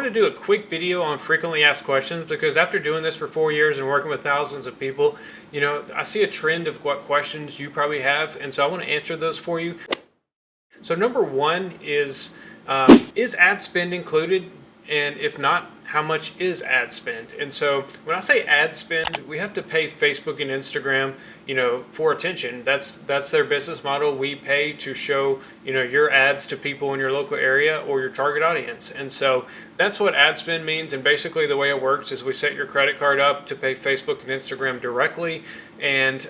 to do a quick video on frequently asked questions because after doing this for 4 years and working with thousands of people, I see a trend of what questions you probably have, and so I want to answer those for you. So number one is ad spend included? And if not, how much is ad spend? And so when I say ad spend, we have to pay Facebook and Instagram, for attention. That's their business model. We pay to show, your ads to people in your local area or your target audience. And so that's what ad spend means. And basically the way it works is we set your credit card up to pay Facebook and Instagram directly. And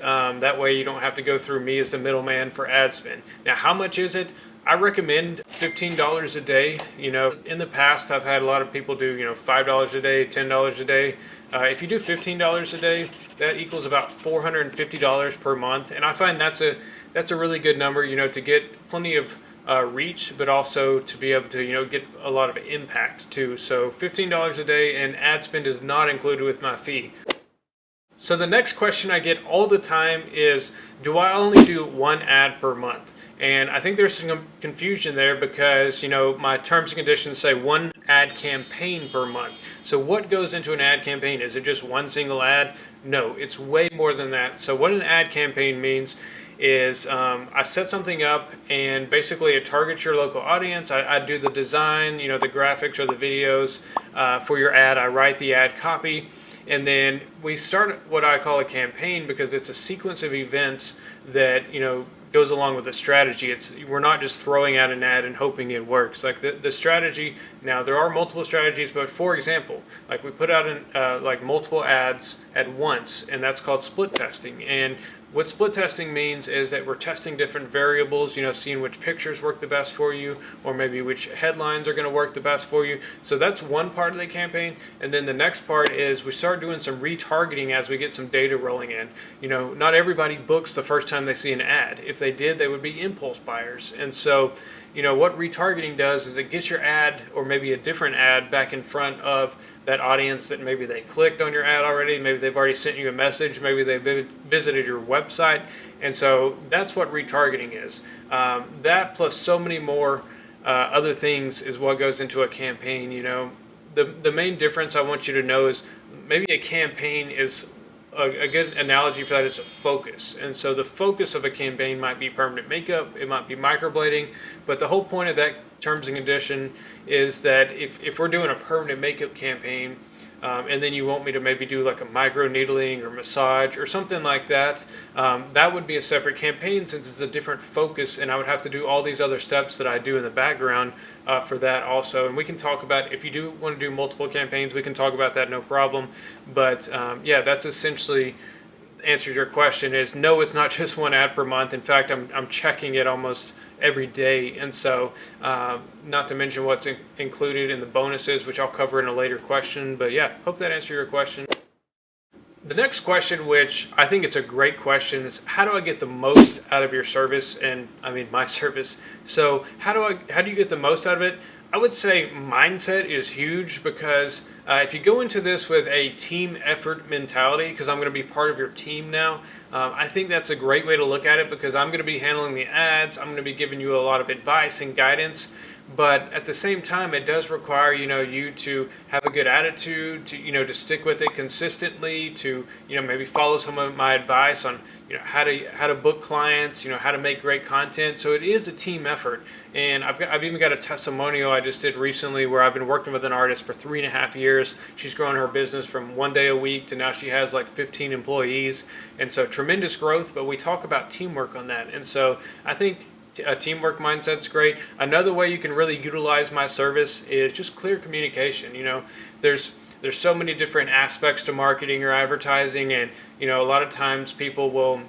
that way you don't have to go through me as the middleman for ad spend. Now, how much is it? I recommend $15 a day. In the past, I've had a lot of people do, $5 a day, $10 a day. If you do $15 a day, that equals about $450 per month. And I find that's a really good number, to get plenty of reach, but also to be able to, get a lot of impact too. So $15 a day, and ad spend is not included with my fee. So the next question I get all the time is, do I only do one ad per month? And I think there's some confusion there because, my terms and conditions say one ad campaign per month. So what goes into an ad campaign? Is it just one single ad? No, it's way more than that. So what an ad campaign means is I set something up and basically it targets your local audience. I do the design, the graphics or the videos for your ad. I write the ad copy. And then we start what I call a campaign because it's a sequence of events that, goes along with the strategy. We're not just throwing out an ad and hoping it works. Like the strategy, now there are multiple strategies, but for example, like we put out multiple ads at once, and that's called split testing. And what split testing means is that we're testing different variables, seeing which pictures work the best for you, or maybe which headlines are going to work the best for you. So that's one part of the campaign. And then the next part is we start doing some retargeting as we get some data rolling in. Not everybody books the first time they see an ad. If they did, they would be impulse buyers. And so, what retargeting does is it gets your ad or maybe a different ad back in front of that audience that maybe they clicked on your ad already, maybe they've already sent you a message, maybe they visited your website. And so that's what retargeting is. That plus so many more other things is what goes into a campaign. The main difference I want you to know is maybe a campaign is a good analogy for that is a focus. And so the focus of a campaign might be permanent makeup, it might be microblading, but the whole point of that terms and condition is that if we're doing a permanent makeup campaign, and then you want me to maybe do like a micro needling or massage or something like that, that would be a separate campaign since it's a different focus, and I would have to do all these other steps that I do in the background for that also. And we can talk about, if you do want to do multiple campaigns, we can talk about that, no problem. But yeah, that's essentially answers your question is no, it's not just one ad per month. In fact, I'm checking it almost every day. And so not to mention what's included in the bonuses, which I'll cover in a later question. But yeah, hope that answered your question. The next question, which I think it's a great question, is how do I get the most out of your service? And I mean my service. So how do you get the most out of it? I would say mindset is huge because if you go into this with a team effort mentality, because I'm going to be part of your team now, I think that's a great way to look at it because I'm going to be handling the ads. I'm going to be giving you a lot of advice and guidance. But at the same time, it does require, you to have a good attitude, to stick with it consistently, to, maybe follow some of my advice on, how to book clients, how to make great content. So it is a team effort. And I've even got a testimonial I just did recently where I've been working with an artist for 3.5 years. She's grown her business from 1 day a week to now she has like 15 employees. And so tremendous growth, but we talk about teamwork on that. And so I think a teamwork mindset's great. Another way you can really utilize my service is just clear communication. There's so many different aspects to marketing or advertising, and a lot of times people will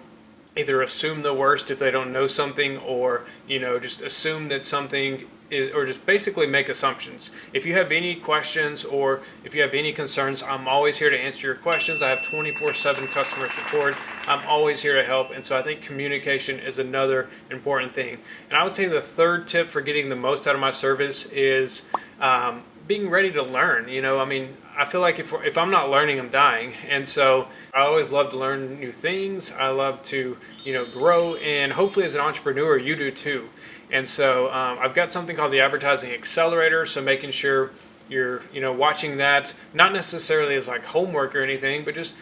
either assume the worst if they don't know something, or just assume that something is, or just basically make assumptions. If you have any questions or if you have any concerns, I'm always here to answer your questions. I have 24/7 customer support. I'm always here to help. And so I think communication is another important thing. And I would say the third tip for getting the most out of my service is being ready to learn. I feel like if I'm not learning, I'm dying. And so I always love to learn new things. I love to, grow. And hopefully as an entrepreneur, you do too. And so I've got something called the Advertising Accelerator. So making sure you're watching that, not necessarily as like homework or anything, but just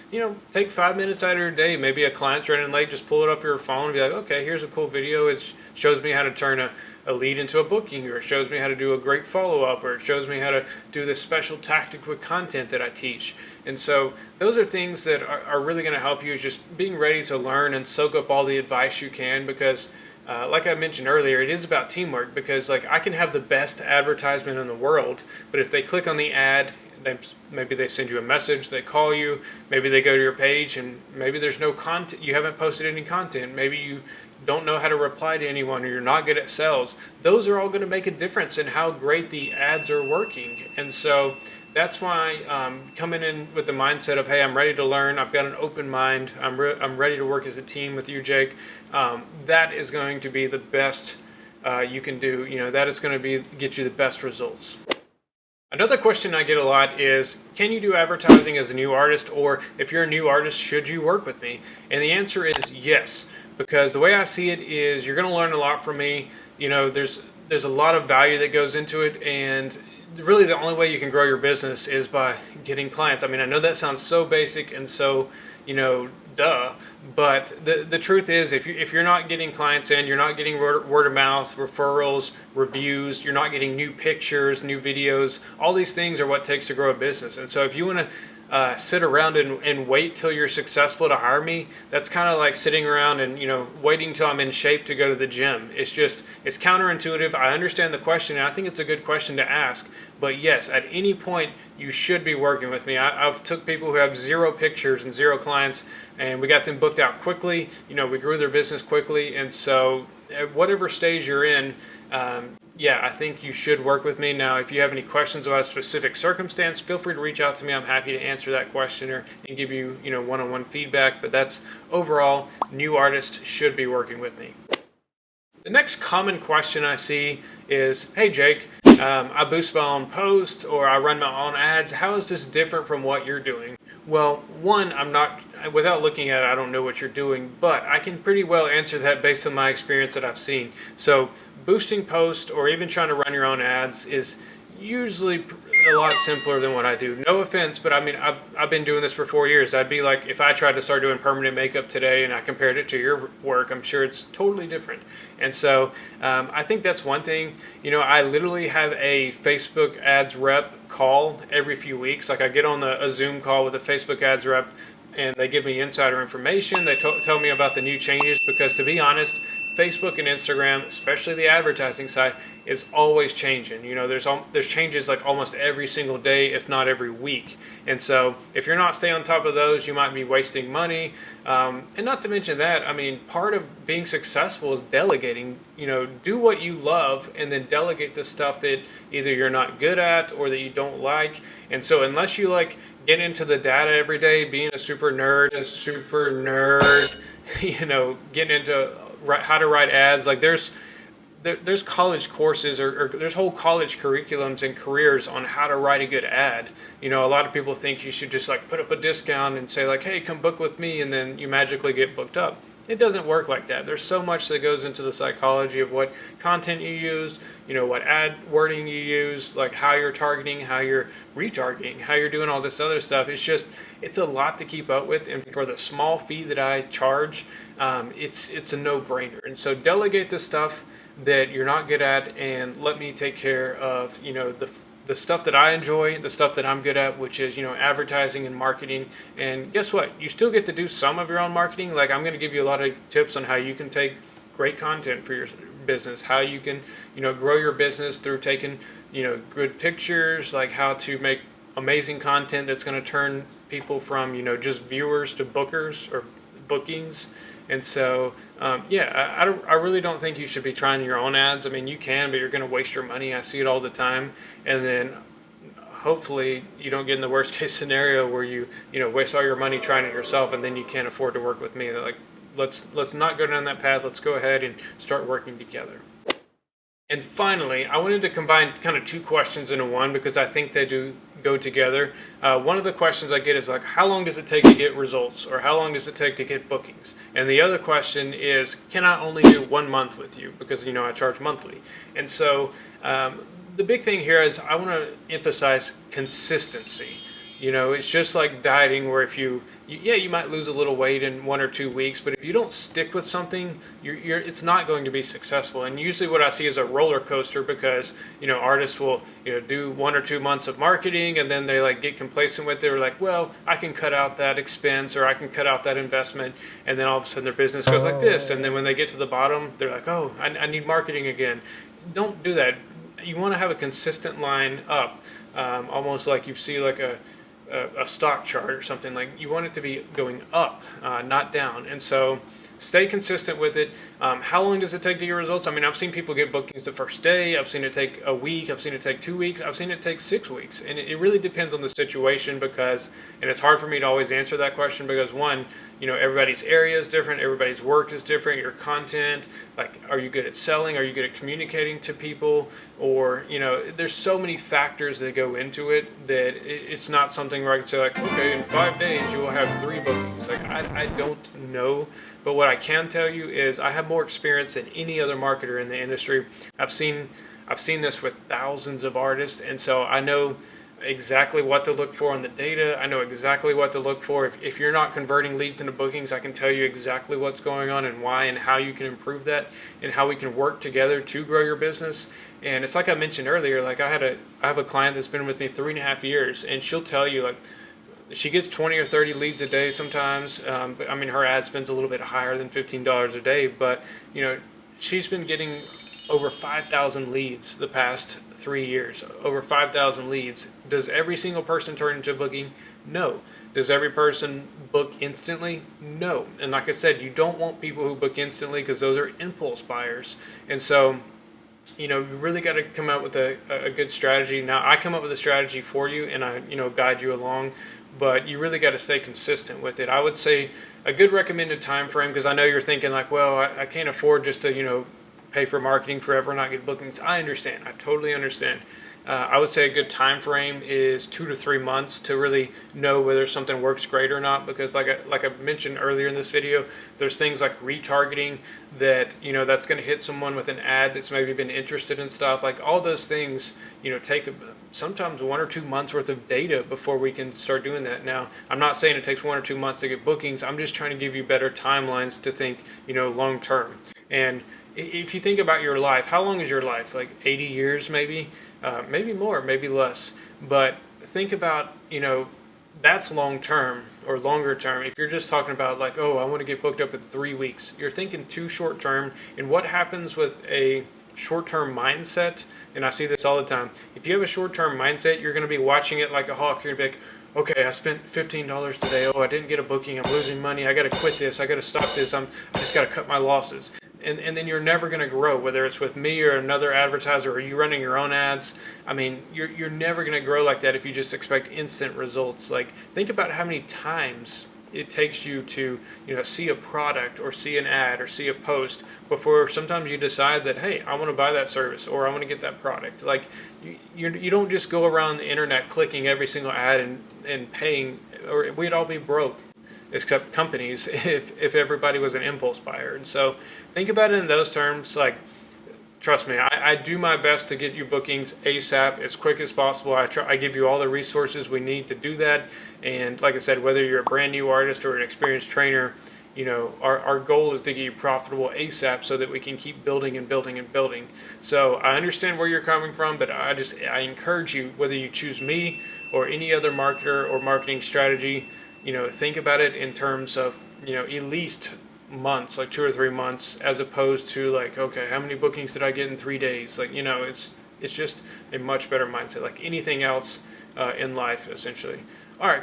take 5 minutes out of your day. Maybe a client's running late, just pull it up your phone and be like, okay, here's a cool video. It shows me how to turn a lead into a booking, or it shows me how to do a great follow-up, or it shows me how to do this special tactic with content that I teach. And so those are things that are really going to help you, is just being ready to learn and soak up all the advice you can, because like I mentioned earlier, it is about teamwork. Because like I can have the best advertisement in the world, but if they click on the ad, maybe they send you a message, they call you, maybe they go to your page and maybe there's no content, you haven't posted any content, maybe you don't know how to reply to anyone, or you're not good at sales. Those are all going to make a difference in how great the ads are working. And so that's why coming in with the mindset of, hey, I'm ready to learn, I've got an open mind, I'm ready to work as a team with you, Jake, that is going to be the best you can do. That is going to get you the best results. Another question I get a lot is, can you do advertising as a new artist? Or if you're a new artist, should you work with me? And the answer is yes, because the way I see it is you're going to learn a lot from me. There's a lot of value that goes into it, and really the only way you can grow your business is by getting clients. I mean, I know that sounds so basic and so, duh, but the truth is, if you're not getting clients in, you're not getting word of mouth, referrals, reviews, you're not getting new pictures, new videos, all these things are what it takes to grow a business. And so if you want to sit around and wait till you're successful to hire me, that's kind of like sitting around and waiting till I'm in shape to go to the gym. It's counterintuitive. I understand the question, and I think it's a good question to ask. But yes, at any point you should be working with me. I've took people who have 0 pictures and 0 clients, and we got them booked out quickly. We grew their business quickly. And so at whatever stage you're in, I think you should work with me. Now, if you have any questions about a specific circumstance, feel free to reach out to me. I'm happy to answer that question and give you, one-on-one feedback. But that's overall, new artists should be working with me. The next common question I see is, hey, Jake, I boost my own posts, or I run my own ads. How is this different from what you're doing? Well, one, without looking at it, I don't know what you're doing, but I can pretty well answer that based on my experience that I've seen. So boosting posts, or even trying to run your own ads, is usually a lot simpler than what I do. No offense, but I mean, I've been doing this for 4 years. I'd be like, if I tried to start doing permanent makeup today and I compared it to your work, I'm sure it's totally different. And so I think that's one thing. I literally have a Facebook ads rep call every few weeks. Like I get on a Zoom call with a Facebook ads rep, and they give me insider information. They tell me about the new changes, because to be honest, Facebook and Instagram, especially the advertising side, is always changing. There's changes like almost every single day, if not every week. And so if you're not staying on top of those, you might be wasting money. And not to mention that, I mean, part of being successful is delegating. Do what you love, and then delegate the stuff that either you're not good at or that you don't like. And so unless you get into the data every day, being a super nerd, getting into how to write ads, like there's college courses, or there's whole college curriculums and careers on how to write a good ad. A lot of people think you should just put up a discount and say hey, come book with me, and then you magically get booked up. It doesn't work like that. There's so much that goes into the psychology of what content you use, what ad wording you use, like how you're targeting, how you're retargeting, how you're doing all this other stuff. It's a lot to keep up with. And for the small fee that I charge, it's a no-brainer. And so delegate the stuff that you're not good at, and let me take care of, the stuff that I enjoy, the stuff that I'm good at, which is, advertising and marketing. And guess what? You still get to do some of your own marketing. Like I'm going to give you a lot of tips on how you can take great content for your business, how you can, grow your business through taking, good pictures, like how to make amazing content that's going to turn people from, just viewers to bookers or bookings. And so, I really don't think you should be trying your own ads. I mean, you can, but you're going to waste your money. I see it all the time. And then hopefully you don't get in the worst case scenario where you waste all your money trying it yourself, and then you can't afford to work with me. Like, let's not go down that path. Let's go ahead and start working together. And finally, I wanted to combine kind of 2 questions into one, because I think they do go together. One of the questions I get is how long does it take to get results, or how long does it take to get bookings? And the other question is, can I only do 1 month with you? Because I charge monthly. And so the big thing here is I want to emphasize consistency. You know, it's just like dieting, where if yeah, you might lose a little weight in 1 or 2 weeks, but if you don't stick with something, it's not going to be successful. And usually what I see is a roller coaster, because, you know, artists will, you know, do 1 or 2 months of marketing, and then they like get complacent with it. They're like, well, I can cut out that expense, or I can cut out that investment. And then all of a sudden their business goes like this. And then when they get to the bottom, they're like, oh, I need marketing again. Don't do that. You want to have a consistent line up, almost like you see like a stock chart or something. Like, you want it to be going up, not down. And so stay consistent with it. How long does it take to get results? I mean, I've seen people get bookings the first day. I've seen it take a week. I've seen it take 2 weeks. I've seen it take 6 weeks. And it really depends on the situation, because, and it's hard for me to always answer that question, because one, you know, everybody's area is different. Everybody's work is different. Your content, like, are you good at selling? Are you good at communicating to people? Or, you know, there's so many factors that go into it that it's not something where I can say like, okay, in 5 days you will have 3 bookings. Like, I don't know. But what I can tell you is I have more experience than any other marketer in the industry. I've seen this with thousands of artists, and so I know exactly what to look for on the data. I know exactly what to look for. If you're not converting leads into bookings, I can tell you exactly what's going on and why, and how you can improve that, and how we can work together to grow your business. And it's like I mentioned earlier, like I have a client that's been with me 3.5 years, and she'll tell you, like, she gets 20 or 30 leads a day sometimes. But I mean, her ad spend's a little bit higher than $15 a day, but, you know, she's been getting over 5,000 leads the past 3 years. Over 5,000 leads. Does every single person turn into a booking? No. Does every person book instantly? No. And like I said, you don't want people who book instantly, because those are impulse buyers. And so, you know, you really got to come out with a good strategy. Now, I come up with a strategy for you, and I, you know, guide you along, but you really got to stay consistent with it. I would say a good recommended time frame, because I know you're thinking like, well, I can't afford just to, you know, pay for marketing forever and not get bookings. I understand. I totally understand. I would say a good time frame is 2 to 3 months to really know whether something works great or not. Because like I mentioned earlier in this video, there's things like retargeting that, you know, that's going to hit someone with an ad that's maybe been interested in stuff. Like, all those things, you know, take sometimes 1 or 2 months worth of data before we can start doing that. Now, I'm not saying it takes 1 or 2 months to get bookings. I'm just trying to give you better timelines to think, you know, long term. And if you think about your life, how long is your life? Like 80 years maybe? Maybe more, maybe less. But think about, you know, that's long term or longer term. If you're just talking about like, oh, I want to get booked up in 3 weeks, you're thinking too short term. And what happens with a short term mindset, and I see this all the time, if you have a short term mindset, you're going to be watching it like a hawk. You're going to be like, okay, I spent $15 today. Oh, I didn't get a booking. I'm losing money. I got to quit this. I got to stop this. I just got to cut my losses. And then you're never going to grow, whether it's with me or another advertiser, or you running your own ads. I mean, you're never going to grow like that if you just expect instant results. Like, think about how many times it takes you to, you know, see a product or see an ad or see a post before sometimes you decide that, hey, I want to buy that service or I want to get that product. Like, you don't just go around the internet clicking every single ad and paying, or we'd all be broke, except companies, if everybody was an impulse buyer. And so think about it in those terms. Like, trust me, I do my best to get you bookings ASAP, as quick as possible. I give you all the resources we need to do that. And like I said, whether you're a brand new artist or an experienced trainer, you know, our goal is to get you profitable ASAP so that we can keep building and building and building. So I understand where you're coming from, but I encourage you, whether you choose me or any other marketer or marketing strategy, you know, think about it in terms of, you know, at least months, like 2 or 3 months, as opposed to like, okay, how many bookings did I get in 3 days? Like, you know, it's just a much better mindset, like anything else in life, essentially. All right.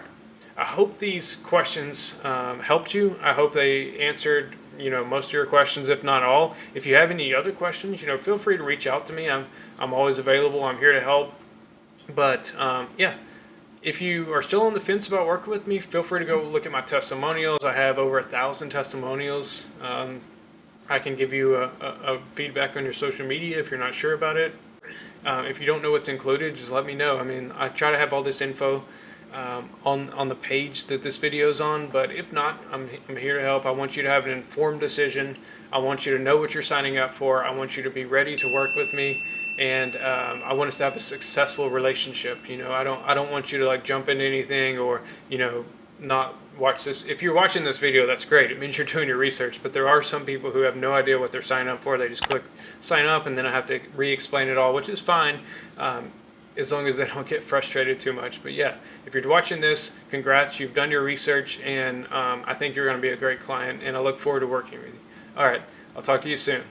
I hope these questions helped you. I hope they answered, you know, most of your questions, if not all. If you have any other questions, you know, feel free to reach out to me. I'm always available. I'm here to help. But yeah. If you are still on the fence about working with me, feel free to go look at my testimonials. I have over 1,000 testimonials. I can give you a feedback on your social media if you're not sure about it. If you don't know what's included, just let me know. I mean, I try to have all this info on the page that this video is on, but if not, I'm here to help. I want you to have an informed decision. I want you to know what you're signing up for. I want you to be ready to work with me. and I want us to have a successful relationship. You know, I don't want you to like jump into anything or, you know, not watch this. If you're watching this video, that's great. It means you're doing your research. But there are some people who have no idea what they're signing up for. They just click sign up, and then I have to re-explain it all, which is fine, as long as they don't get frustrated too much. But yeah, if you're watching this, congrats. You've done your research, and I think you're going to be a great client, and I look forward to working with you. All right, I'll talk to you soon.